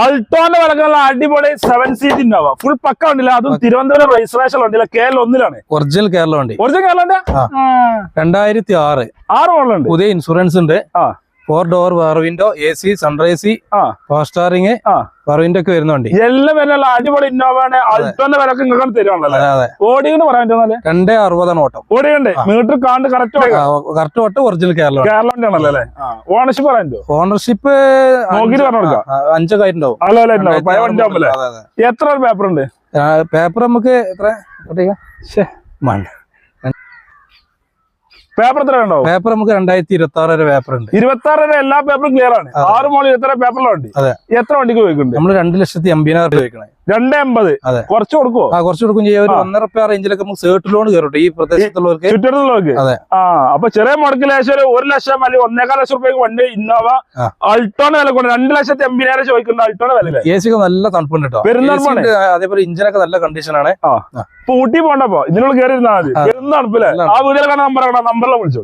അൾട്ടോന്റെ വിലക്കുള്ള അടിപൊളി 7 seat Innova full pukka വണ്ടില്ല. അതും തിരുവനന്തപുരം രജിസ്ട്രേഷൻ വണ്ടിയില്ല, KL1 ഒറിജിനൽ കേരള വണ്ടി. ഒറിജിനൽ കേരളന്റെ 2006 മോഡലുണ്ട്. പുതിയ ഇൻഷുറൻസ് ഉണ്ട്. 4 door power window, AC, sunrise, power steering, power window ഒക്കെ വരുന്ന വണ്ടി. എല്ലാം വില അടിപൊളി ഇന്നോവയാണ്. അൾട്ടോന്റെ വിലക്ക് നിങ്ങൾക്ക് തരുവാണല്ലോ. ഓടിയെന്ന് പറയാൻ പറ്റുന്ന 260 ഓട്ടം ഓടിയുണ്ട്. മീറ്റർ കാണ്ട് കറക്റ്റ് ഓട്ടം ഒറിജിനൽ കേരളന്റെ ആണല്ലോ അല്ലേ? ഓണർഷിപ്പ് പറയാൻ പറ്റുമോ? ഓണർഷിപ്പ് നോക്കിട്ട് പറഞ്ഞു കൊടുക്കാം. 5 ഒക്കെ ആയിട്ടുണ്ടാവും. എത്ര പേപ്പർ ഉണ്ട്? പേപ്പർ നമുക്ക് എത്ര പേപ്പർ എത്ര ഉണ്ടാവും? പേപ്പർ നമുക്ക് 2026 വരെ പേപ്പർ ഉണ്ട്. 26 വരെ എല്ലാ പേപ്പറും ക്ലിയർ ആണ്. 6 മോളിൽ എത്ര പേപ്പറിലെ വണ്ടി? എത്ര വണ്ടിക്ക് പോയിട്ടുണ്ട്? നമ്മള് 2,80,000 ചോദിക്കണേ. 280. കുറച്ച് കൊടുക്കുവോ? കുറച്ച് കൊടുക്കും ചെയ്യാം. ഒരു 1.5 റേഞ്ചിലൊക്കെ നമുക്ക് സേർട്ട് ലോൺ കയറട്ടെ ഈ പ്രദേശത്തുള്ളവർക്ക്, ചുറ്റുള്ളവർക്ക്. അപ്പൊ ചെറിയ മുടക്കിൽ ഏകദേശം ഒരു 1 ലക്ഷം അല്ലെങ്കിൽ 1.25 ലക്ഷം രൂപയ്ക്ക് വണ്ടി ഇന്നോവ അൾട്ടോന്റെ വില കൊണ്ട് 2,80,000 ചോദിക്കുന്നുണ്ട്. അൾട്ടോന്റെ വില AC ഒക്കെ നല്ല തണുപ്പുണ്ട് കേട്ടോ. അതേപോലെ ഇഞ്ചിനൊക്കെ നല്ല കണ്ടീഷനാണ്. ഊട്ടി പോണ്ടപ്പോ ഇതിനുള്ള കയറി ഇരുന്നാൽ മതി. തണുപ്പില്ലേ? ആ വീട്ടിലെ നമ്പർ നമ്പറിലെ വിളിച്ചു.